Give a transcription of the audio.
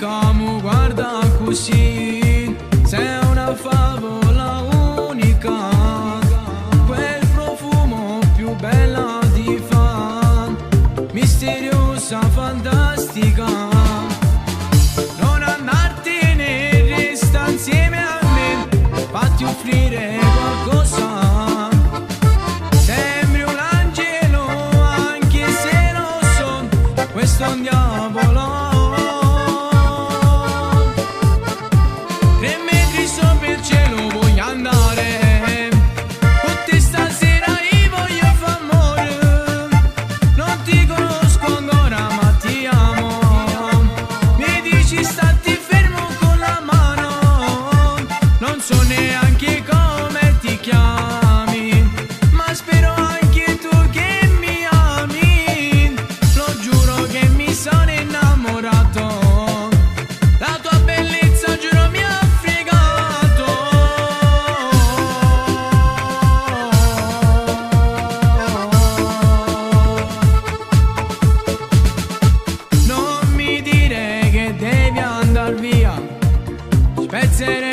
Samu guarda così, sei una favola unica, quel profumo più bella di fan, misteriosa, fantastica. Non andartene, resta insieme a me, fatti offrire qualcosa. Sembri un angelo anche se lo son, questo è un diavolo. 3 metri sopra il cielo voglio andare, con te stasera io voglio far amore. Non ti conosco ancora ma ti amo, mi dici stati fermo con la mano. Non so neanche come ti chiami, ma spero anche tu che mi ami. Lo giuro che mi sono innamorato, la tua bellezza giuro mi ha fregato. Non mi dire che devi andar via, spezzerei